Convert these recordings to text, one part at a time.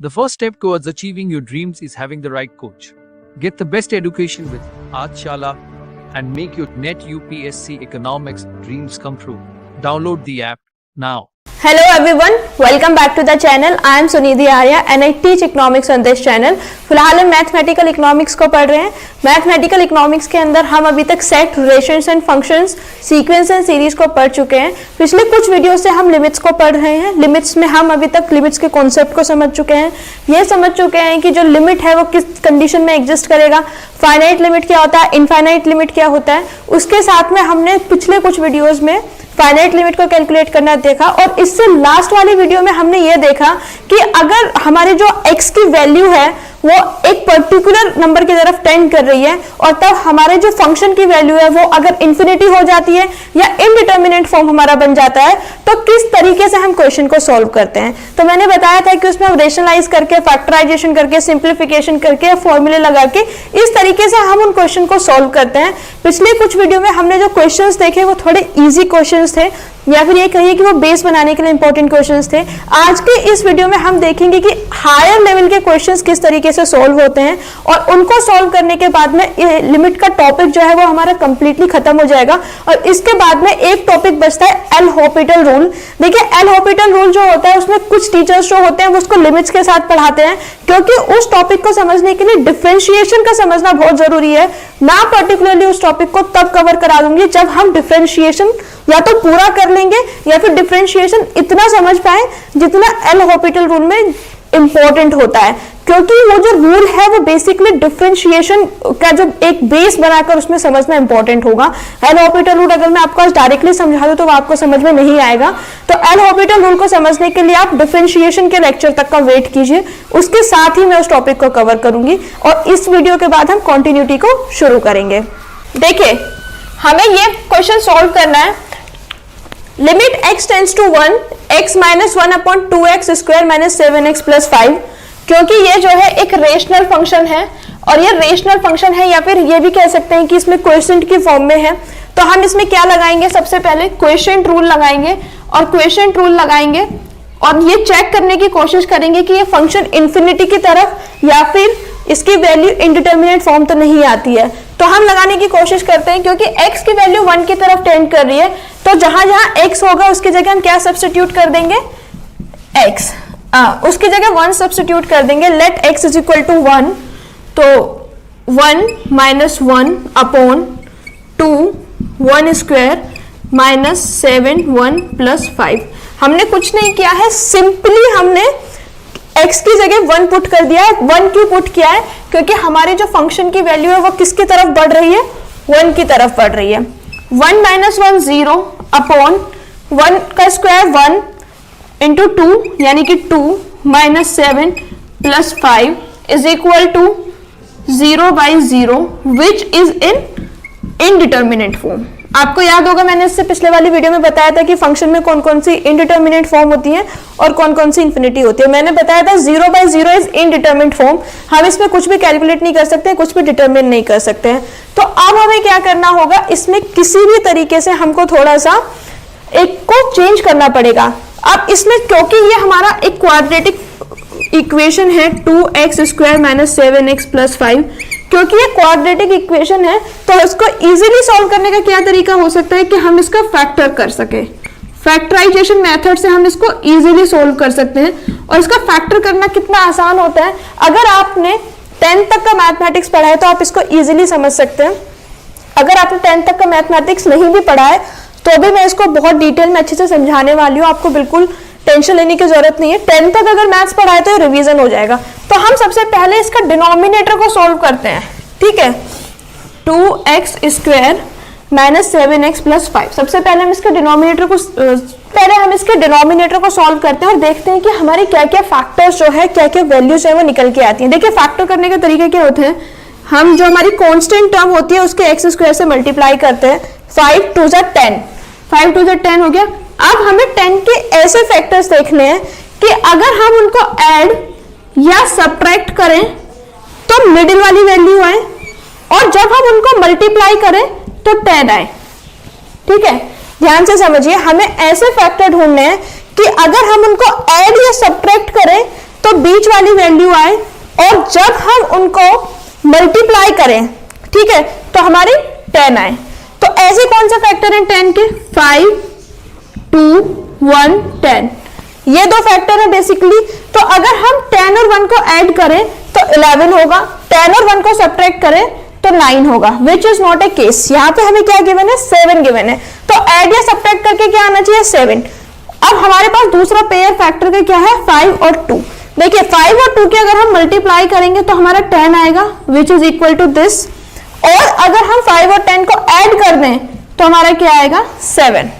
The first step towards achieving your dreams is having the right coach. Get the best education with Aajshala and make your NET UPSC economics dreams come true. Download the app now. Hello everyone, welcome back to the channel. I am Sunidhi Arya and I teach economics on this channel. फिलहाल हम mathematical economics को पढ़ रहे हैं. Mathematical economics के अंदर हम अभी तक set, relations and functions, sequence and series को पढ़ चुके हैं. पिछले कुछ वीडियो से हम लिमिट्स को पढ़ रहे हैं. लिमिट्स में हम अभी तक लिमिट्स के कॉन्सेप्ट को समझ चुके हैं. ये समझ चुके हैं कि जो लिमिट है वो किस कंडीशन में एग्जिस्ट करेगा, फाइनाइट लिमिट क्या होता है, इनफाइनाइट लिमिट क्या होता है. उसके साथ में हमने पिछले कुछ वीडियोज में फाइनाइट लिमिट को कैलकुलेट करना देखा और इससे लास्ट वाली वीडियो में हमने ये देखा कि अगर हमारे जो x की वैल्यू है वो एक पर्टिकुलर नंबर की तरफ टेंड कर रही है और तब हमारे जो फंक्शन की वैल्यू है वो अगर इन्फिनिटी हो जाती है या इनडिटर्मिनेट फॉर्म हमारा बन जाता है तो किस तरीके से हम क्वेश्चन को सॉल्व करते हैं. तो मैंने बताया था कि उसमें हम रेशनलाइज करके, फैक्टराइजेशन करके, सिंप्लीफिकेशन करके, फॉर्मूले लगा के इस तरीके से हम उन क्वेश्चन को सॉल्व करते हैं. पिछले कुछ वीडियो में हमने जो क्वेश्चंस देखे वो थोड़े इजी क्वेश्चंस थे या फिर ये कहिए कि वो बेस बनाने के लिए इंपॉर्टेंट क्वेश्चंस थे. आज के इस वीडियो में हम देखेंगे कि हायर लेवल के क्वेश्चंस किस तरीके से सॉल्व होते हैं और उनको सॉल्व करने के बाद में लिमिट का टॉपिक जो है वो हमारा कंप्लीटली खत्म हो जाएगा. और इसके बाद में एक टॉपिक बचता है एल हॉपिटल रूल. देखिए, एल हॉपिटल रूल जो होता है उसमें कुछ टीचर्स जो होते हैं वो उसको लिमिट्स के साथ पढ़ाते हैं क्योंकि उस टॉपिक को समझने के लिए डिफरेंशिएशन का समझना बहुत जरूरी है. मैं पर्टिकुलरली उस टॉपिक को तब कवर करा दूंगी जब हम डिफरेंशिएशन या तो पूरा कर लेंगे या फिर डिफरेंशिएशन इतना समझ पाए जितना एल हॉपिटल रूल में इंपॉर्टेंट होता है. क्योंकि वो जो रूल है वो बेसिकली डिफरेंशिएशन का जो एक बेस बनाकर उसमें समझना इंपॉर्टेंट होगा. एल हॉपिटल रूल अगर मैं आपको डायरेक्टली समझा दूं तो वो आपको समझ में नहीं आएगा. तो एल हॉपिटल रूल को समझने के लिए आप डिफरेंशिएशन के लेक्चर तक का वेट कीजिए. उसके साथ ही मैं उस टॉपिक को कवर करूंगी और इस वीडियो के बाद हम कॉन्टिन्यूटी को शुरू करेंगे. देखिए, हमें ये क्वेश्चन सॉल्व करना है. Limit x tends to 1, x minus 1/2x² minus 7x plus 5. क्योंकि ये जो है एक रेशनल फंक्शन है और ये रेशनल फंक्शन है या फिर ये भी कह सकते हैं कि इसमें क्वोशिएंट की फॉर्म में है. तो हम इसमें क्या लगाएंगे, सबसे पहले क्वोशिएंट रूल लगाएंगे और क्वोशिएंट रूल लगाएंगे और ये चेक करने की कोशिश करेंगे कि ये फंक्शन इन्फिनिटी की तरफ या फिर इसकी वैल्यू इनडिटर्मिनेट फॉर्म तो नहीं आती है. तो हम लगाने की कोशिश करते हैं क्योंकि x की वैल्यू 1 की तरफ टेंड कर रही है तो जहां जहां x होगा उसकी जगह हम क्या सब्स्टिट्यूट कर देंगे, x. उसकी जगह 1 सब्स्टिट्यूट कर देंगे. Let x is equal to 1, तो 1 माइनस 1/2 1 स्क्वायर माइनस 7 1 प्लस 5. हमने कुछ नहीं किया है, सिंपली हमने x की जगह 1 पुट कर दिया है. 1 क्यों पुट किया है, क्योंकि हमारे जो फंक्शन की वैल्यू है वो किसकी तरफ बढ़ रही है, 1 की तरफ बढ़ रही है. 1 माइनस 1 0 अपॉन 1 का स्क्वायर 1 इंटू 2 यानी कि 2 minus 7 plus 5 is equal to 0/0 which is in indeterminate form. आपको याद होगा मैंने इससे पिछले वाली वीडियो में बताया था कि फंक्शन में कौन कौन सी इनडिटर्मिनेट फॉर्म होती है और कौन कौन सी इन्फिनिटी होती है. मैंने बताया था 0/0 इज इनडिटर्मिनेट फॉर्म. हम इसमें कुछ भी कैलकुलेट नहीं कर सकते, कुछ भी डिटर्मिन नहीं कर सकते हैं. तो अब हमें क्या करना होगा, इसमें किसी भी तरीके से हमको थोड़ा सा एक को चेंज करना पड़ेगा. अब इसमें क्योंकि ये हमारा एक क्वाड्रेटिक इक्वेशन है 2x² माइनस 7x प्लस 5, क्योंकि ये क्वाड्रेटिक इक्वेशन है तो इसको इजीली सॉल्व करने का क्या तरीका हो सकता है कि हम इसका फैक्टर कर सके. फैक्टराइजेशन मेथड से हम इसको इजीली सॉल्व कर सकते हैं. और इसका फैक्टर करना कितना आसान होता है, अगर आपने 10th तक का मैथमेटिक्स पढ़ा है तो आप इसको इजीली समझ सकते हैं. अगर आपने 10th तक का मैथमेटिक्स नहीं भी पढ़ा है तो भी मैं इसको बहुत डिटेल में अच्छे से समझाने वाली हूँ. आपको बिल्कुल टेंशन लेने की जरूरत नहीं है. 10th तक अगर मैथ्स पढ़ा है तो रिवीजन हो जाएगा. तो हम सबसे पहले इसका डिनोमिनेटर को सॉल्व करते हैं. ठीक है, 2x² माइनस 7x प्लस 5. सबसे पहले हम इसके डिनोमिनेटर को सॉल्व करते हैं और देखते हैं कि हमारे क्या क्या फैक्टर्स जो है, क्या क्या वैल्यूज है वो निकल के आती हैं. देखिए, फैक्टर करने के तरीके क्या होते हैं, हम जो हमारी कांस्टेंट टर्म होती है उसके x² से मल्टीप्लाई करते हैं. 5 2 10, 5 2 10 हो गया. अब हमें 10 के ऐसे फैक्टर्स देखने हैं कि अगर हम उनको ऐड या सब्ट्रैक्ट करें तो मिडिल वाली वैल्यू आए और जब हम उनको मल्टीप्लाई करें तो 10 आए. ठीक है, ध्यान से समझिए, हमें ऐसे फैक्टर ढूंढने हैं कि अगर हम उनको ऐड या सब्ट्रैक्ट करें तो बीच वाली वैल्यू आए, और जब हम उनको मल्टीप्लाई करें, ठीक है, तो हमारी 10 आए। तो ऐसे कौन सा फैक्टर है 10 के? 5, 2, 1, 10, ये दो फैक्टर है बेसिकली। तो अगर हम 10 और 1 को ऐड करें तो 11 होगा, 10 और 1 को सब्ट्रैक्ट करें तो 9 होगा, which is not a case. यहाँ पे हमें क्या गिवन है? 7 गिवन है, तो ऐड या सब्ट्रैक्ट करके क्या आना चाहिए? 7। अब हमारे पास दूसरा पेयर फैक्टर का क्या है? 5 और 2। देखिए 5 और 2 के अगर हम मल्टीप्लाई करेंगे तो हमारा 10 आएगा, which is equal to this, और अगर हम 5 और 10 को ऐड कर दें तो हमारा क्या आएगा? 7।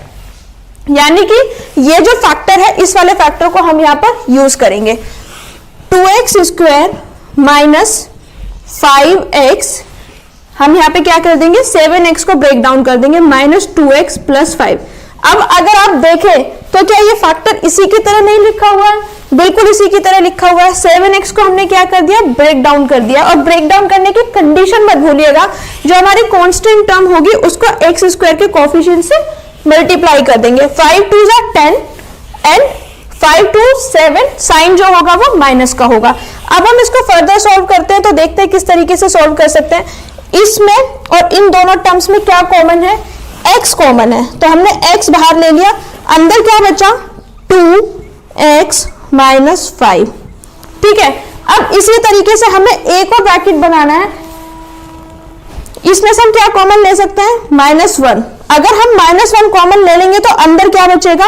यानी कि ये जो फैक्टर है, इस वाले फैक्टर को हम यहाँ पर यूज करेंगे। 2x स्क्वायर माइनस 5x, हम यहाँ पे क्या कर देंगे? 7x को ब्रेक डाउन कर देंगे, माइनस 2x प्लस 5। अब अगर आप देखें तो क्या ये फैक्टर इसी की तरह नहीं लिखा हुआ है? बिल्कुल इसी की तरह लिखा हुआ है। 7x को हमने क्या कर दिया? ब्रेक डाउन कर दिया। और ब्रेक डाउन करने की कंडीशन मत भूलिएगा, जो हमारी कांस्टेंट टर्म होगी उसको x स्क्वायर के कोफिशिएंट से मल्टीप्लाई कर देंगे। 5 2 10 एंड 5 2 7, साइन जो होगा वो माइनस का होगा। अब हम इसको फर्दर सॉल्व करते हैं तो देखते हैं किस तरीके से सॉल्व कर सकते हैं। इसमें और इन दोनों टर्म्स में क्या कॉमन है? x कॉमन है, तो हमने x बाहर ले लिया, अंदर क्या बचा? 2x माइनस 5, ठीक है। अब इसी तरीके से हमें एक और ब्रैकेट बनाना है, इसमें से हम क्या कॉमन ले सकते हैं? -1। अगर हम -1 कॉमन ले लेंगे तो अंदर क्या बचेगा?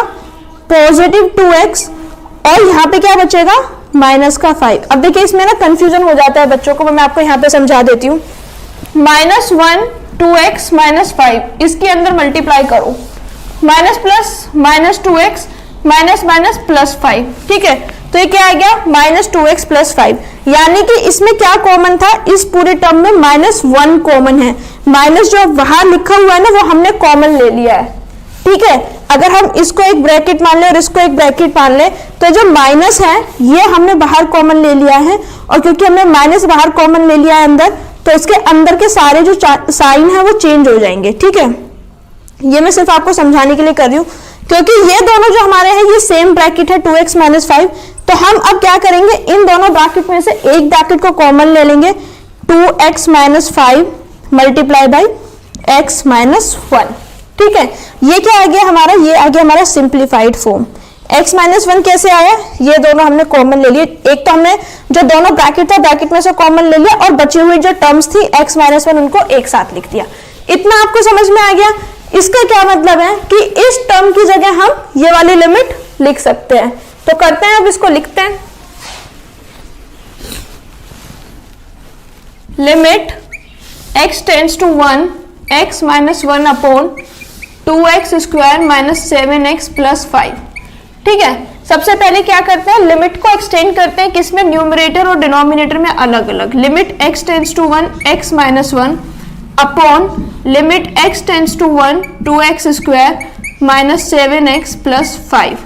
पॉजिटिव 2x, और यहाँ पे क्या बचेगा? माइनस का 5। अब देखिए इसमें ना कंफ्यूजन हो जाता है बच्चों को, मैं आपको यहाँ पे समझा देती हूँ। -1 2x माइनस 5, इसके अंदर मल्टीप्लाई करो, minus plus minus 2x minus minus plus 5, ठीक है। तो ये क्या आ गया? -2x प्लस 5, यानी कि इसमें क्या कॉमन था? इस पूरे टर्म में -1 कॉमन है। माइनस जो बाहर लिखा हुआ है ना, वो हमने कॉमन ले लिया है, ठीक है। अगर हम इसको एक ब्रैकेट मान ले और इसको एक ब्रैकेट मान ले, तो जो माइनस है ये हमने बाहर कॉमन ले लिया है, और क्योंकि हमने माइनस बाहर कॉमन ले लिया है अंदर, तो इसके अंदर के सारे जो साइन है वो चेंज हो जाएंगे, ठीक है। ये मैं सिर्फ आपको समझाने के लिए कर रही हूँ, क्योंकि ये दोनों जो हमारे हैं ये सेम ब्रैकेट है 2x माइनस 5। तो हम अब क्या करेंगे? इन दोनों ब्रैकेट में से एक ब्रैकेट को कॉमन ले लेंगे, 2x minus 5 multiply by x minus 1, ठीक है। ये क्या आ गया हमारा? ये आ गया हमारा सिंप्लीफाइड फॉर्म। x माइनस 1 कैसे आया? ये दोनों हमने कॉमन ले लिए, एक तो हमने जो दोनों ब्रैकेट था ब्रैकेट में से कॉमन ले लिया, और बची हुई जो टर्म्स थी x माइनस 1 उनको एक साथ लिख दिया। इतना आपको समझ में आ गया? इसका क्या मतलब है कि इस टर्म की जगह हम ये वाली लिमिट लिख सकते हैं। तो करते हैं, अब इसको लिखते हैं। Limit x tends to 1 x minus 1 upon 2x square minus 7x plus 5, ठीक है। सबसे पहले क्या करते हैं? लिमिट को एक्सटेंड करते हैं, किसमें? न्यूमरेटर और डिनोमिनेटर में अलग अलग। Limit x tends to 1 x minus 1 upon limit x tends to 1 2x square minus 7x plus 5।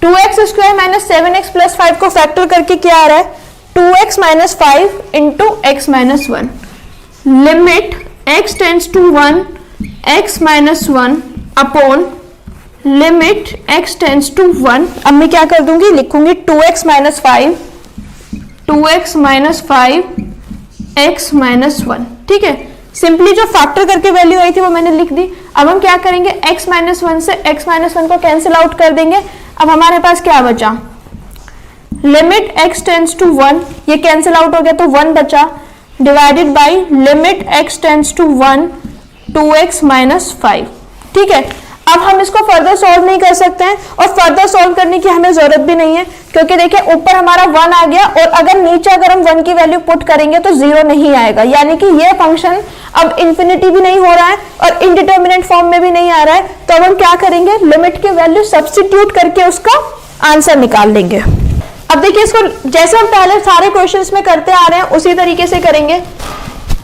2x square minus 7x plus 5 को फैक्टर करके क्या आ रहा है? 2x minus 5 into x minus 1। Limit x tends to 1 x minus 1 upon limit x tends to 1। अब मैं क्या कर दूंगी? लिखूंगी 2x minus 5 2x minus 5 x minus 1, ठीक है। सिंपली जो फैक्टर करके वैल्यू आई थी वो मैंने लिख दी। अब हम क्या करेंगे? x माइनस 1 से x माइनस 1 को कैंसिल आउट कर देंगे। अब हमारे पास क्या बचा? लिमिट x टेंड्स टू 1, ये कैंसिल आउट हो गया तो 1 बचा, divided by limit x tends to 1 2x minus 5, ठीक है। अब हम इसको फर्दर सॉल्व नहीं कर सकते हैं, और फर्दर सॉल्व करने की हमें जरूरत भी नहीं है, क्योंकि देखिए ऊपर हमारा 1 आ गया, और अगर नीचे अगर हम 1 की वैल्यू पुट करेंगे तो 0 नहीं आएगा, यानी कि ये फंक्शन अब इंफिनिटी भी नहीं हो रहा है और इनडिटर्मिनेट फॉर्म में भी नहीं आ रहा है। तो अब हम क्या करेंगे? लिमिट की वैल्यू सब्स्टिट्यूट करके उसका आंसर निकाल लेंगे। अब देखिए इसको जैसे हम पहले सारे क्वेश्चंस में करते आ रहे हैं उसी तरीके से करेंगे।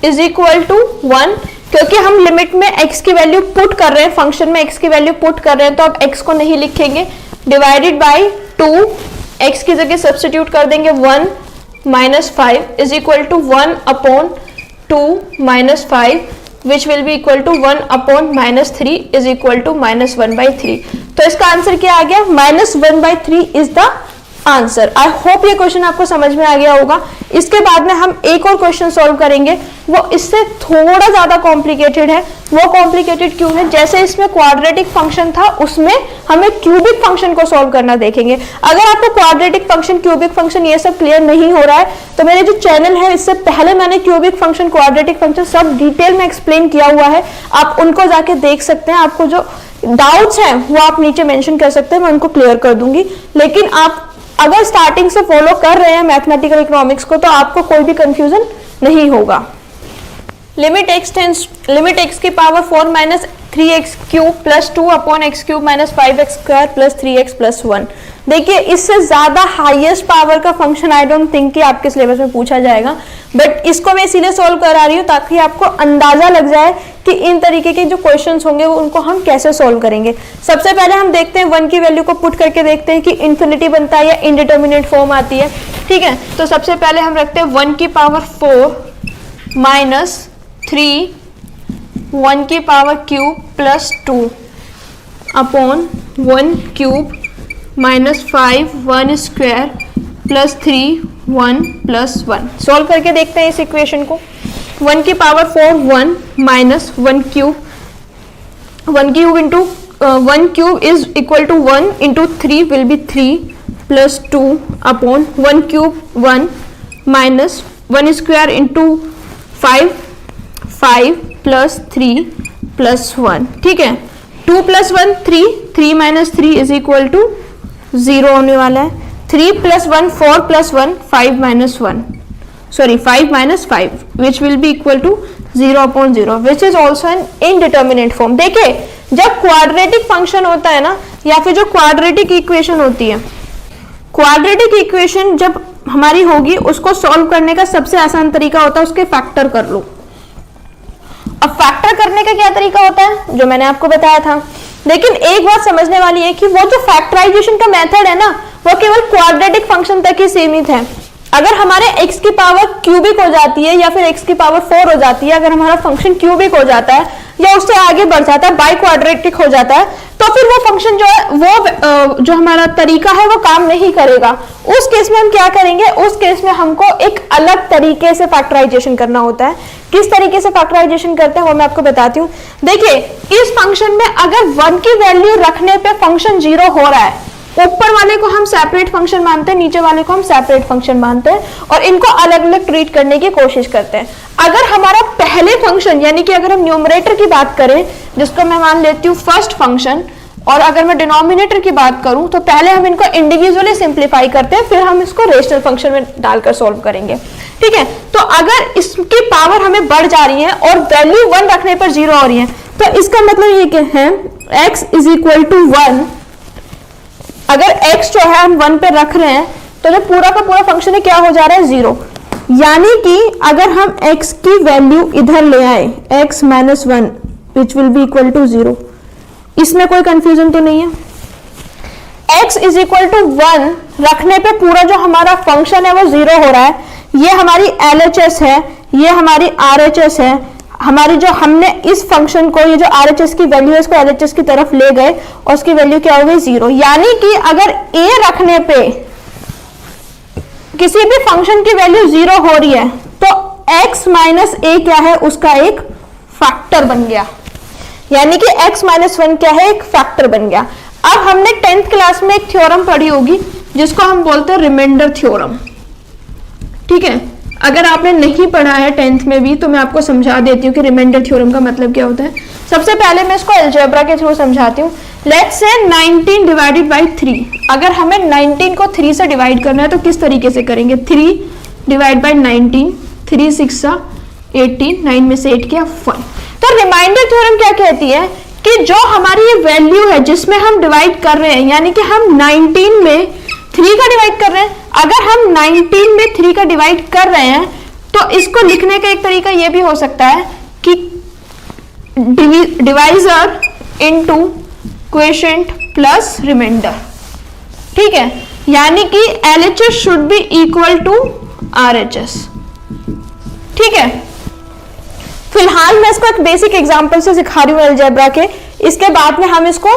इज इक्वल टू 1, क्योंकि हम लिमिट में x की वैल्यू पुट कर रहे हैं, फंक्शन में x की वैल्यू पुट कर रहे हैं, तो अब x को नहीं लिखेंगे, डिवाइडेड बाई 2, x की जगह सब्स्टिट्यूट कर देंगे 1 minus 5 is equal to 1 upon 2 minus 5 which will be equal to 1 upon minus 3 is equal to -1/3। तो इसका आंसर क्या आ गया? -1/3 is the answer. I hope ये क्वेश्चन आपको समझ में आ गया होगा। इसके बाद में हम एक और क्वेश्चन सॉल्व करेंगे, वो इससे थोड़ा ज्यादा कॉम्प्लिकेटेड है। वो कॉम्प्लिकेटेड क्यों है? जैसे इसमें क्वाड्रेटिक फंक्शन था, उसमें हमें क्यूबिक फंक्शन को सॉल्व करना देखेंगे। अगर आपको क्वाड्रेटिक फंक्शन, क्यूबिक फंक्शन ये सब क्लियर नहीं हो रहा है तो मेरे जो चैनल है इससे पहले मैंने क्यूबिक फंक्शन, क्वाड्रेटिक फंक्शन सब डिटेल में एक्सप्लेन किया हुआ है, आप उनको जाके देख सकते हैं। आपको जो डाउट्स हैं वो आप नीचे मेंशन कर सकते हैं, मैं उनको क्लियर कर दूंगी। लेकिन आप अगर स्टार्टिंग से फॉलो कर रहे हैं मैथमेटिकल इकोनॉमिक्स को तो आपको कोई भी कंफ्यूजन नहीं होगा। लिमिट x की power 4 minus 3x cube plus 2 upon x cube minus 5x square plus 3x plus 1। देखिए इससे ज्यादा हाईएस्ट पावर का फंक्शन आई डोंट थिंक कि आपके सिलेबस में पूछा जाएगा, बट इसको मैं इसीलिए सॉल्व करा रही हूँ ताकि आपको अंदाजा लग जाए कि इन तरीके के जो क्वेश्चंस होंगे वो उनको हम कैसे सॉल्व करेंगे। सबसे पहले हम देखते हैं 1 की वैल्यू को पुट करके देखते हैं कि इन्फिनिटी बनता है या इनडिटर्मिनेट फॉर्म आती है। ठीक है, तो सबसे पहले हम रखते हैं 1 की पावर 4 माइनस 3 1 की power cube plus 2 upon 1 cube minus 5 1 square plus 3 1 plus 1। Solve करके देखते हैं इस इक्वेशन को। 1 की power 4 1 minus 1 cube into 1 cube is equal to 1 into 3 will be 3 plus 2 upon 1 cube 1 minus 1 square into 5 plus 3 plus 1। ठीक है, 2 plus 1 3, 3 minus 3 is equal to 0 होने वाला है। 3 plus 1 4 plus 1 5 minus 1 sorry 5 minus 5 which will be equal to 0 upon 0 which is also an indeterminate form. देखिए जब quadratic function होता है ना, या फिर जो क्वाड्रेटिक इक्वेशन होती है, क्वाड्रेटिक इक्वेशन जब हमारी होगी उसको सॉल्व करने का सबसे आसान तरीका होता है उसके फैक्टर कर लो। अब फैक्टर करने का क्या तरीका होता है जो मैंने आपको बताया था, लेकिन एक बात समझने वाली है कि वो जो फैक्टराइजेशन का मेथड है ना वो केवल क्वाड्रेटिक फंक्शन तक ही सीमित है। अगर हमारे x की पावर क्यूबिक हो जाती है या फिर x की पावर 4 हो जाती है, अगर हमारा फंक्शन क्यूबिक हो जाता है या उससे आगे बढ़ जाता है, बाई क्वाड्रेटिक हो जाता है, तो फिर वो फंक्शन जो है वो जो हमारा तरीका है वो काम नहीं करेगा। उस केस में हम क्या करेंगे, उस केस में हमको एक अलग तरीके से फैक्टराइजेशन करना होता है। किस तरीके से फैक्टराइजेशन करते हैं वो मैं आपको बताती हूँ। देखिए इस फंक्शन में अगर 1 की वैल्यू रखने पे फंक्शन 0 हो रहा है, ऊपर वाले को हम सेपरेट फंक्शन मानते हैं, नीचे वाले को हम सेपरेट फंक्शन मानते हैं और इनको अलग अलग ट्रीट करने की कोशिश करते हैं। अगर हमारा पहले फंक्शन यानी कि अगर हम न्यूमरेटर की बात करें जिसको मैं मान लेती हूँ फर्स्ट फंक्शन, और अगर मैं डिनोमिनेटर की बात करूं तो पहले हम इनको इंडिविजुअली सिंप्लीफाई करते हैं, फिर हम इसको रेशनल फंक्शन में डालकर सॉल्व करेंगे। ठीक है, तो अगर इसकी पावर हमें बढ़ जा रही है और वैल्यू 1 रखने पर 0 हो रही है तो इसका मतलब ये क्या है, x इज इक्वल टू 1। अगर x जो है हम 1 पे रख रहे हैं तो जो पूरा का पूरा फंक्शन है क्या हो जा रहा है, 0। यानी कि अगर हम x की वैल्यू इधर ले आए x minus 1 which will be equal to 0, इसमें कोई कंफ्यूजन तो नहीं है। x इज इक्वल टू 1 रखने पे पूरा जो हमारा फंक्शन है वो 0 हो रहा है। ये हमारी LHS है, ये हमारी RHS है। हमारी जो हमने इस फंक्शन को, ये जो RHS की वैल्यू है इसको LHS की तरफ ले गए और उसकी वैल्यू क्या हो गई, 0। यानी कि अगर a रखने पे किसी भी फंक्शन की वैल्यू 0 हो रही है तो x माइनस a क्या है, उसका एक फैक्टर बन गया। यानी कि x माइनस 1 क्या है, एक फैक्टर बन गया। अब हमने 10th क्लास में एक थ्योरम पढ़ी होगी जिसको हम बोलते हैं रिमाइंडर थ्योरम। ठीक है, अगर आपने नहीं पढ़ा है 10th में भी तो मैं आपको समझा देती हूँ कि रिमाइंडर थ्योरम का मतलब क्या होता है। सबसे पहले मैं इसको अलजेब्रा के थ्रू समझाती हूँ। लेट्स से 19 डिवाइडेड बाई 3, अगर हमें 19 को 3 से डिवाइड करना है तो किस तरीके से करेंगे, 3 डिवाइड बाई 19, 3 6 18, 9 में से 8 किया 1। तो रिमाइंडर थ्योरम क्या कहती है कि जो हमारी ये वैल्यू है जिसमें हम डिवाइड कर रहे हैं, यानी कि हम 19 में 3 का डिवाइड कर रहे हैं, अगर हम 19 में 3 का डिवाइड कर रहे हैं तो इसको लिखने का एक तरीका ये भी हो सकता है कि divisor into quotient plus remainder. ठीक है, यानी कि LHS should be equal to RHS। ठीक है, फिलहाल मैं इसको एक बेसिक एग्जांपल से सिखा रही हूँ अलजेब्रा के, इसके बाद में हम इसको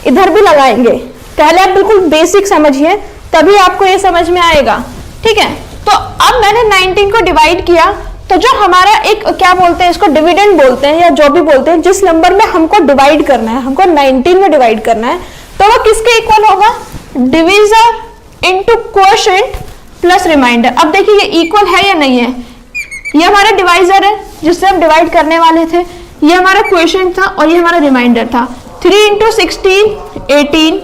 इधर भी लगाएंगे। पहले आप बिल्कुल बेसिक समझिए तभी आपको ये समझ में आएगा। ठीक है, तो अब मैंने 19 को डिवाइड किया, तो जो हमारा एक क्या बोलते हैं इसको, डिविडेंड बोलते हैं या जो भी बोलते हैं, जिस नंबर में हमको डिवाइड करना है, हमको 19 में डिवाइड करना है, तो वो किसके इक्वल होगा, divisor into coefficient plus remainder. अब देखिए ये इक्वल है या नहीं है, ये हमारा डिवाइजर है जिससे हम डिवाइड करने वाले थे, ये हमारा कोएफिशिएंट था और ये हमारा रिमाइंडर था। 3 into 16 18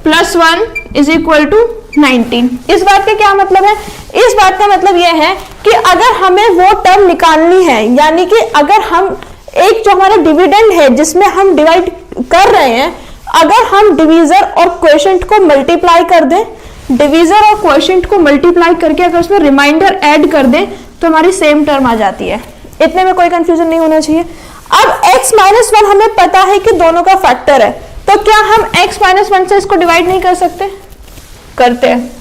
plus 1 is equal to 19। इस बात का क्या मतलब है, इस बात का मतलब यह है कि अगर हमें वो टर्म निकालनी है, यानी कि अगर हम एक जो हमारा डिविडेंड है जिसमें हम डिवाइड कर रहे हैं, अगर हम डिवीजर और कोएफिशिएंट को मल्टीप्लाई कर दें, डिवीजर और कोएफिशिएंट को मल्टीप्लाई करके अगर उसमें रिमाइंडर ऐड कर दें तो हमारी सेम टर्म आ जाती है। इतने में कोई कंफ्यूजन नहीं होना चाहिए। अब x माइनस 1 हमें पता है कि दोनों का फैक्टर है, तो क्या हम x माइनस 1 से इसको डिवाइड नहीं कर सकते, करते हैं।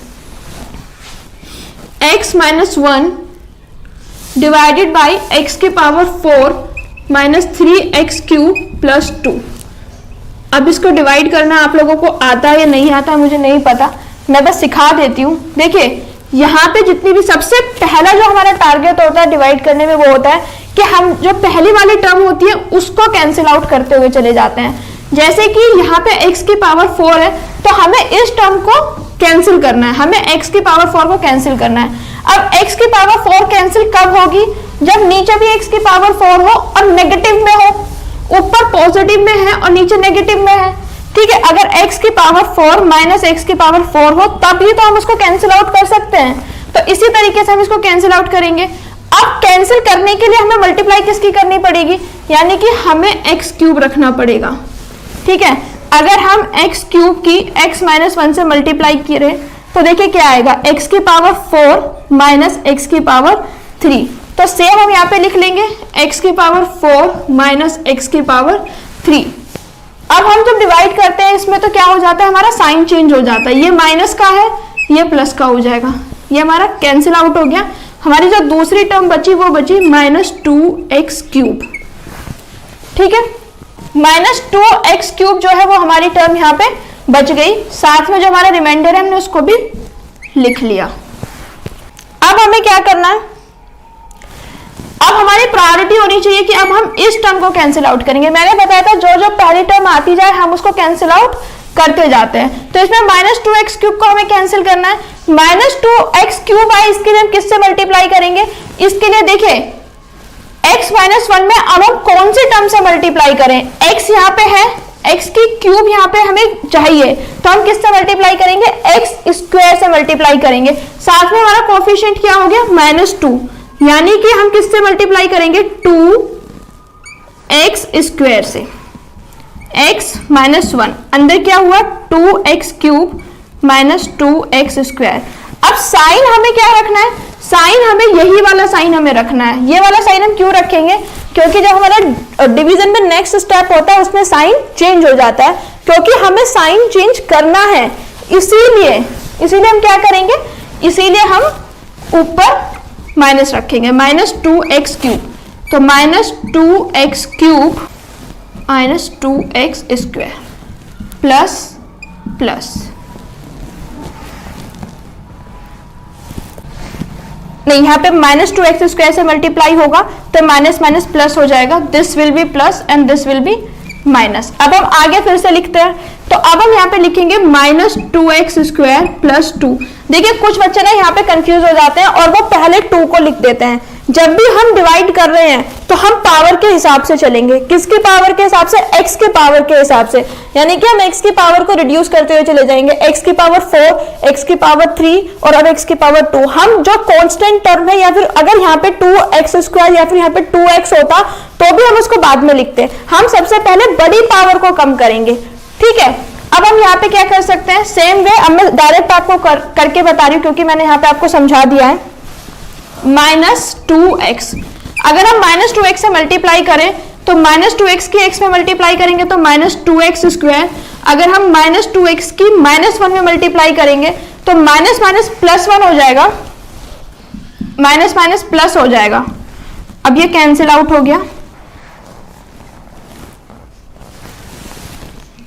x minus 1 divided by x के power 4 minus 3x cube plus 2। अब इसको डिवाइड करना आप लोगों को आता है या नहीं आता मुझे नहीं पता, मैं बस सिखा देती हूँ। देखिए यहाँ पे जितनी भी सबसे पहला जो हमारा टारगेट होता है डिवाइड करने में, वो होता है कि हम जो पहली वाली टर्म होती है उसको कैंसिल आउट करते हुए चले जाते हैं। जैसे कि यहाँ पे x की पावर 4 है, तो हमें इस टर्म को कैंसिल करना है, हमें x की पावर 4 को कैंसिल करना है। अब x की पावर 4 कैंसिल कब होगी, जब नीचे भी x की पावर 4 हो और नेगेटिव में हो, ऊपर पॉजिटिव में है और नीचे नेगेटिव में है। ठीक है, अगर x की पावर 4 माइनस x की पावर 4 हो तभी तो हम उसको कैंसिल आउट कर सकते हैं। तो इसी तरीके से हम इसको कैंसिल आउट करेंगे। अब कैंसिल करने के लिए हमें मल्टीप्लाई किसकी करनी पड़ेगी, यानी कि हमें x क्यूब रखना पड़ेगा। ठीक है, अगर हम x क्यूब की x माइनस 1 से मल्टीप्लाई करें तो देखिए क्या आएगा, x की पावर 4 माइनस x की पावर 3। तो सेम हम यहाँ पे लिख लेंगे x की पावर 4 माइनस x की पावर 3। अब हम जब डिवाइड करते हैं इसमें तो क्या हो जाता है, हमारा साइन चेंज हो जाता है, ये माइनस का है ये प्लस का हो जाएगा, ये हमारा कैंसिल आउट हो गया। हमारी जो दूसरी टर्म बची वो बची माइनस 2x क्यूब। ठीक है, माइनस 2x क्यूब जो है वो हमारी टर्म यहाँ पे बच गई, साथ में जो हमारा रिमाइंडर है हमने उसको भी लिख लिया। अब हमें क्या करना है, अब हमारी प्रायोरिटी होनी चाहिए कि अब हम इस टर्म को कैंसिल आउट करेंगे। मैंने बताया था जो जो पहली टर्म आती जाए हम उसको कैंसिल आउट करते जाते हैं। तो इसमें माइनस 2x क्यूब को हमें कैंसिल करना है, माइनस 2x क्यूब आए इसके लिए हम किससे मल्टीप्लाई करेंगे, इसके लिए देखिए x माइनस 1 में अब हम कौन सी टर्म से मल्टीप्लाई करें, x यहाँ पे है, x की क्यूब यहाँ पे हमें चाहिए, तो हम किससे मल्टीप्लाई करेंगे, x स्क्वायर से मल्टीप्लाई करेंगे। साथ में हमारा कोफिशिएंट क्या हो गया, माइनस 2, यानी कि हम किससे मल्टीप्लाई करेंगे, 2x स्क्वायर से। x माइनस 1 अंदर क्या हुआ, 2x cube minus 2x square. अब साइन हमें क्या रखना है, साइन हमें यही वाला साइन हमें रखना है। ये वाला साइन हम क्यों रखेंगे, क्योंकि जब हमारा डिवीजन में नेक्स्ट स्टेप होता है उसमें साइन चेंज हो जाता है, क्योंकि हमें साइन चेंज करना है, इसीलिए हम क्या करेंगे, इसीलिए हम ऊपर माइनस रखेंगे, माइनस 2x क्यूब। तो minus 2x cube minus 2x square plus plus, नहीं यहाँ पे माइनस 2x स्क्वायर से मल्टीप्लाई होगा तो माइनस माइनस प्लस हो जाएगा, this will be plus and this will be minus. अब हम आगे फिर से लिखते हैं, तो अब हम यहाँ पे लिखेंगे माइनस 2x स्क्वायर प्लस 2। देखिए कुछ बच्चे ना यहाँ पे कंफ्यूज हो जाते हैं और वो पहले 2 को लिख देते हैं। जब भी हम डिवाइड कर रहे हैं तो हम पावर के हिसाब से चलेंगे, किसके पावर के हिसाब से, x के पावर के हिसाब से, यानी कि हम x की पावर को रिड्यूस करते हुए चले जाएंगे, x की पावर 4, x की पावर 3 और अब x की पावर 2। हम जो कांस्टेंट टर्म है, या फिर अगर यहाँ पे 2x स्क्वायर या फिर यहाँ पे 2x होता तो भी हम उसको बाद में लिखते, हम सबसे पहले बड़ी पावर को कम करेंगे। ठीक है, अब हम यहाँ पे क्या कर सकते हैं, सेम वे अब मैं डायरेक्ट आपको करके बता रही हूँ क्योंकि मैंने यहाँ पे आपको समझा दिया है। माइनस 2x, अगर हम माइनस 2x से मल्टीप्लाई करें तो माइनस 2x की x में मल्टीप्लाई करेंगे तो माइनस 2x स्क्वायर। अगर हम माइनस 2x की माइनस 1 में मल्टीप्लाई करेंगे तो माइनस माइनस प्लस 1 हो जाएगा, माइनस माइनस प्लस हो जाएगा। अब ये कैंसिल आउट हो गया,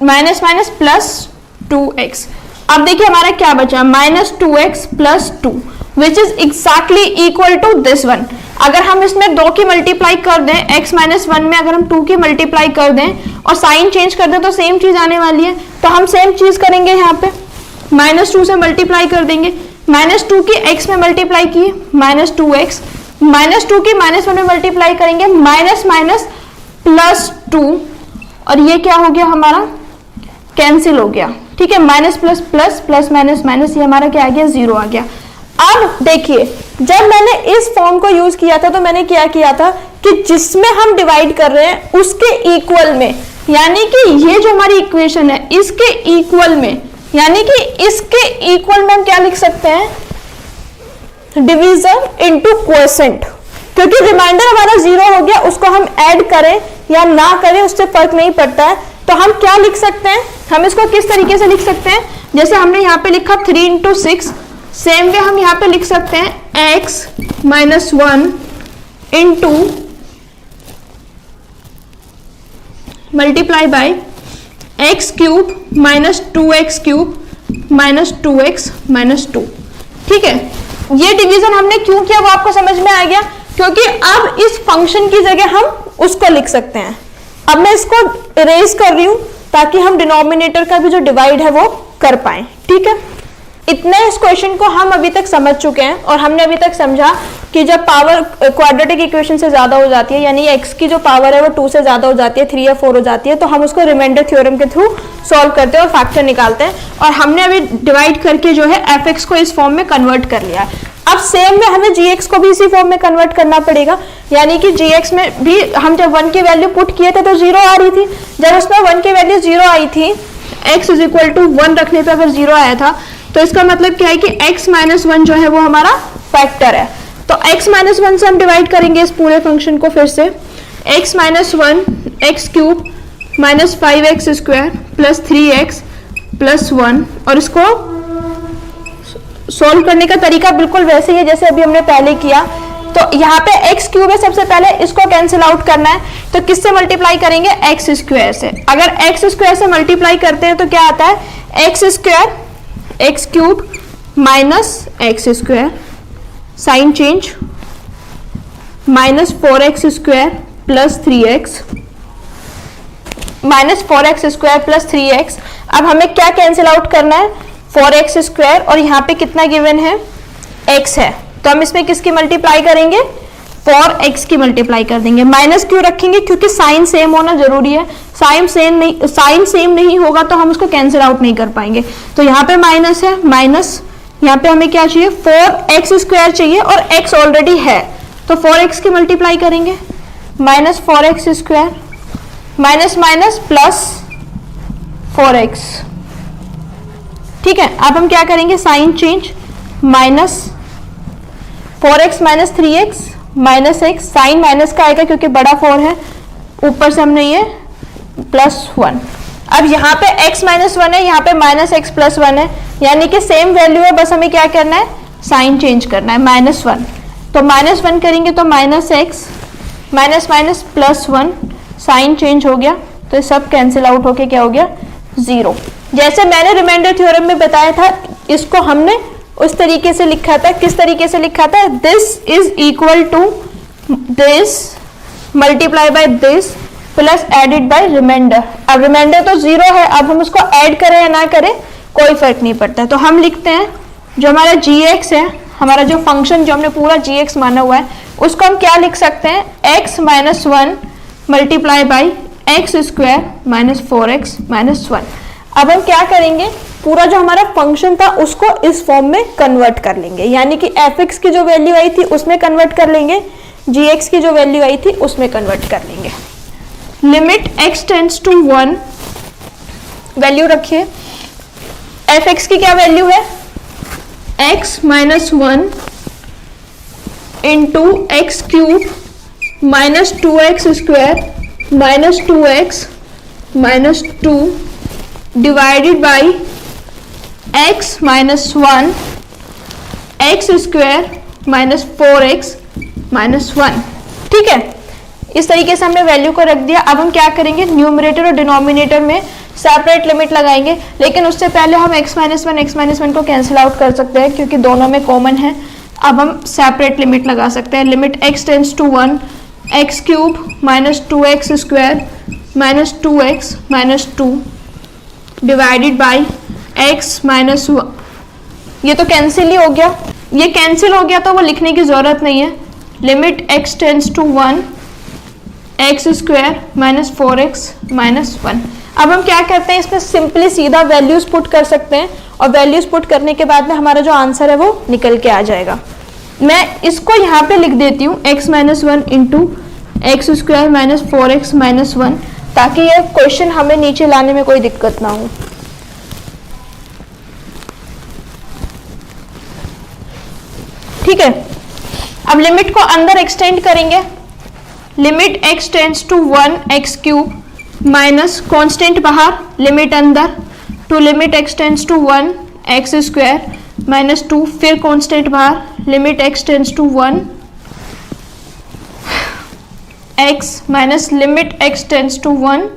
माइनस माइनस प्लस 2x। अब देखिए हमारा क्या बचा, -2x plus 2 which is exactly equal to this one. अगर हम इसमें 2 की मल्टीप्लाई कर दें, x माइनस 1 में अगर हम 2 की मल्टीप्लाई कर दें और साइन चेंज कर दें तो सेम चीज आने वाली है। तो हम सेम चीज करेंगे, यहाँ पे -2 से मल्टीप्लाई कर देंगे, -2 की x में मल्टीप्लाई की -2x, -2 की -1 में मल्टीप्लाई करेंगे माइनस माइनस प्लस 2, और ये क्या हो गया हमारा, कैंसिल हो गया। ठीक है, minus plus plus, plus minus minus, ये हमारा क्या आ गया, 0 आ गया। अब देखिए जब मैंने इस फॉर्म को यूज किया था तो मैंने क्या किया था कि जिसमें हम डिवाइड कर रहे हैं उसके इक्वल में, यानी कि ये जो हमारी इक्वेशन है इसके इक्वल में, यानी कि इसके इक्वल में हम क्या लिख सकते हैं, डिवीजन इनटू क्वोशेंट, क्योंकि रिमाइंडर हमारा 0 हो गया, उसको हम ऐड करें या ना करें उससे फर्क नहीं पड़ता है। तो हम क्या लिख सकते हैं, हम इसको किस तरीके से लिख सकते हैं, जैसे हमने यहाँ पे लिखा 3 इंटू 6, सेम वे हम यहाँ पे लिख सकते हैं x minus 1 into multiply by x cube minus 2x cube minus 2x minus 2। ठीक है, ये डिवीजन हमने क्यों किया वो आपको समझ में आ गया, क्योंकि अब इस फंक्शन की जगह हम उसको लिख सकते हैं। अब मैं इसको इरेज कर रही हूं ताकि हम डिनोमिनेटर का भी जो डिवाइड है वो कर पाए। ठीक है, इतने इस क्वेश्चन को हम अभी तक समझ चुके हैं और हमने अभी तक समझा कि जब पावर क्वाड्रेटिक इक्वेशन से ज्यादा हो जाती है, यानी x की जो पावर है वो 2 से ज्यादा हो जाती है, 3 या 4 हो जाती है, तो हम उसको रिमाइंडर थ्योरम के थ्रू सॉल्व करते हैं और फैक्टर निकालते हैं। और हमने अभी डिवाइड करके जो है fx को इस फॉर्म में कन्वर्ट कर लिया है। अब सेम में हमें gx को भी इसी फॉर्म में कन्वर्ट करना पड़ेगा, यानी कि gx में भी हम जब 1 की वैल्यू पुट किए थे तो 0 आ रही थी, जब उसमें 1 की वैल्यू 0 आई थी, x इज इक्वल टू 1 रखने पे अगर 0 आया था, तो इसका मतलब क्या है कि x माइनस 1 जो है वो हमारा फैक्टर है। तो x माइनस 1 से हम डिवाइड करेंगे इस पूरे फंक्शन को, फिर से x minus 1 x cube minus 5x square plus 3x plus 1, और इसको सॉल्व करने का तरीका बिल्कुल वैसे ही है जैसे अभी हमने पहले किया। तो यहाँ पे x क्यूब है, सबसे पहले इसको कैंसिल आउट करना है, तो किससे मल्टीप्लाई करेंगे, x स्क्वायर से। अगर x स्क्वायर से मल्टीप्लाई करते हैं तो क्या आता है, x square x cube minus x square, sign change minus 4x square plus 3x, minus 4x square plus 3x। अब हमें क्या कैंसिल आउट करना है, 4x स्क्वायर, और यहाँ पे कितना गिवन है, x है, तो हम इसमें किसकी मल्टीप्लाई करेंगे, 4x की मल्टीप्लाई कर देंगे। माइनस क्यों रखेंगे, क्योंकि साइन सेम होना जरूरी है, साइन सेम नहीं होगा तो हम उसको कैंसिल आउट नहीं कर पाएंगे। तो यहाँ पे माइनस है, माइनस यहाँ पे हमें क्या चाहिए, 4x स्क्वायर चाहिए और x ऑलरेडी है, तो 4x की मल्टीप्लाई करेंगे, minus 4x square minus minus plus 4x। ठीक है, अब हम क्या करेंगे, sign change minus 4x minus 3x minus x, sign minus का आएगा क्योंकि बड़ा 4 है, ऊपर से हमने ये प्लस 1। अब यहाँ पे x माइनस 1 है, यहाँ पे माइनस x प्लस 1 है, यानी कि सेम वैल्यू है, बस हमें क्या करना है, साइन चेंज करना है, माइनस 1। तो माइनस 1 करेंगे तो minus x minus minus plus 1, sign change हो गया, तो सब कैंसिल आउट होके क्या हो गया, 0। जैसे मैंने रिमाइंडर थ्योरम में बताया था, इसको हमने उस तरीके से लिखा था। किस तरीके से लिखा था, this is equal to this multiply by this plus added by remainder. अब रिमाइंडर तो 0 है, अब हम उसको ऐड करें या ना करें कोई फर्क नहीं पड़ता है। तो हम लिखते हैं जो हमारा gx है, हमारा जो फंक्शन जो हमने पूरा gx माना हुआ है, उसको हम क्या लिख सकते हैं, x minus 1 multiply by x square minus 4x minus 1। अब हम क्या करेंगे, पूरा जो हमारा फंक्शन था उसको इस फॉर्म में कन्वर्ट कर लेंगे, यानी कि fx की जो वैल्यू आई थी उसमें कन्वर्ट कर लेंगे, gx की जो वैल्यू आई थी उसमें कन्वर्ट कर लेंगे। Limit x tends to 1, value रखिए, fx की क्या वैल्यू है, x minus 1 into x cube minus 2x square minus 2x minus 2 divided by x minus 1 x square minus 4x minus 1। ठीक है, इस तरीके से हमने वैल्यू को रख दिया। अब हम क्या करेंगे, न्यूमरेटर और डिनोमिनेटर में सेपरेट लिमिट लगाएंगे, लेकिन उससे पहले हम x माइनस वन को कैंसिल आउट कर सकते हैं क्योंकि दोनों में कॉमन है। अब हम सेपरेट लिमिट लगा सकते हैं। Limit x tends to 1 x cube minus 2x square minus 2x minus 2 divided by x minus 1। ये तो कैंसिल ही हो गया, ये कैंसिल हो गया तो वो लिखने की जरूरत नहीं है। Limit x tends to 1 x square minus 4x minus 1। अब हम क्या करते हैं, इसमें सिंपली सीधा वैल्यूज पुट कर सकते हैं और वैल्यूज पुट करने के बाद में हमारा जो आंसर है वो निकल के आ जाएगा। मैं इसको यहाँ पे लिख देती हूँ x minus 1 into x square minus 4x minus 1, ताकि ये क्वेश्चन हमें नीचे लाने में कोई दिक्कत ना हो। ठीक है, अब लिमिट को अंदर एक्सटेंड करेंगे। Limit x tends to 1 x cube minus constant बाहर, लिमिट अंदर, to limit x tends to 1 x square minus 2, फिर कॉन्स्टेंट बाहर, limit x tends to 1 x minus limit x tends to 1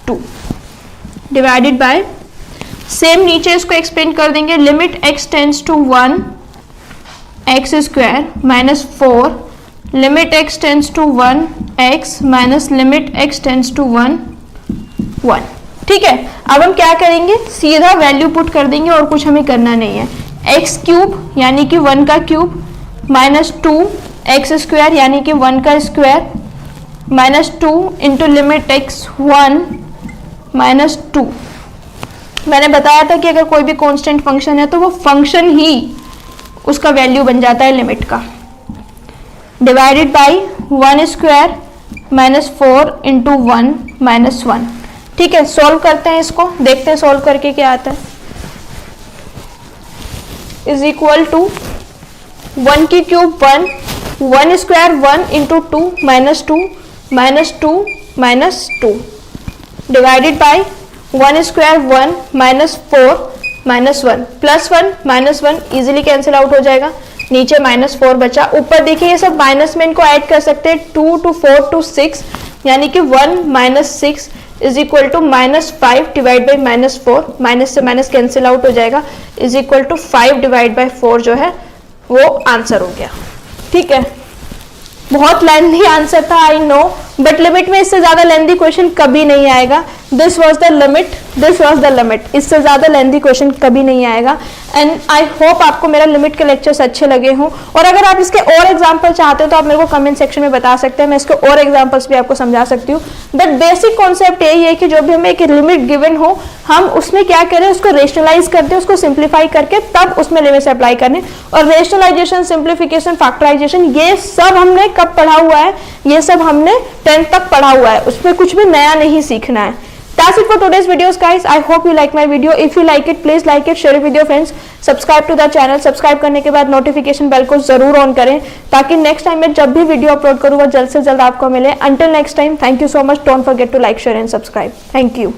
2 divided by, same नीचे इसको expand कर देंगे। Limit x tends to 1 x square minus 4, limit x tends to 1 x minus limit x tends to 1 1। ठीक है, अब हम क्या करेंगे, सीधा वैल्यू पुट कर देंगे और कुछ हमें करना नहीं है। x क्यूब यानी कि 1 का क्यूब माइनस 2 एक्स स्क्वायर यानी कि 1 का square minus 2 into limit x 1 minus 2। मैंने बताया था कि अगर कोई भी कांस्टेंट फंक्शन है तो वो फंक्शन ही उसका वैल्यू बन जाता है लिमिट का, divided by 1 square minus 4 into 1 minus 1। ठीक है, सॉल्व करते हैं इसको, देखते हैं सॉल्व करके क्या आता है। इज इक्वल टू 1 की cube 1, 1 square 1 into 2 minus 2 minus 2 minus 2 divided by 1 square 1 minus 4 minus 1 plus 1 minus 1 easily cancel out हो जाएगा, नीचे माइनस 4 बचा। ऊपर देखिए ये सब माइनस में इनको ऐड कर सकते हैं, 2 to 4 to 6 यानी कि 1 minus 6 is equal to minus 5 divide by minus 4, minus से माइनस कैंसिल आउट हो जाएगा, is equal to 5 divide by 4 जो है वो आंसर हो गया। ठीक है, बहुत लेंथी आंसर था आई नो, बट लिमिट में इससे ज्यादा लेंथी क्वेश्चन कभी नहीं आएगा। This was the limit, this was the limit, इससे ज्यादा लेंथी क्वेश्चन कभी नहीं आएगा। एंड आई होप आपको मेरा लिमिट के लेक्चर्स अच्छे लगे हों, और अगर आप इसके और एग्जांपल चाहते हो तो आप मेरे को कमेंट सेक्शन में बता सकते हैं, मैं इसके और एग्जांपल्स भी आपको समझा सकती हूँ। बट बेसिक कॉन्सेप्ट यही है कि जो भी हमें एक लिमिट गिवन हो, हम उसमें क्या करें, उसको रेशनलाइज करते हैं, उसको सिंप्लीफाई करके तब उसमें लिमिट्स अप्लाई करने। और रेशनलाइजेशन, सिंप्लीफिकेशन, फैक्टराइजेशन, ये सब हमने कब पढ़ा हुआ है, ये सब हमने 10th तक पढ़ा हुआ है, उसमें कुछ भी नया नहीं सीखना है। That's it for today's videos guys. I hope you like my video. If you like it, please like it, share it with your friends. Subscribe to the channel. Subscribe करने के बाद नोटिफिकेशन बेल को जरूर on करें ताकि next time मैं जब भी वीडियो अपलोड करूँ वो जल्द से जल्द आपको मिले। Until next time, thank you so much. Don't forget to like, share and subscribe. Thank you.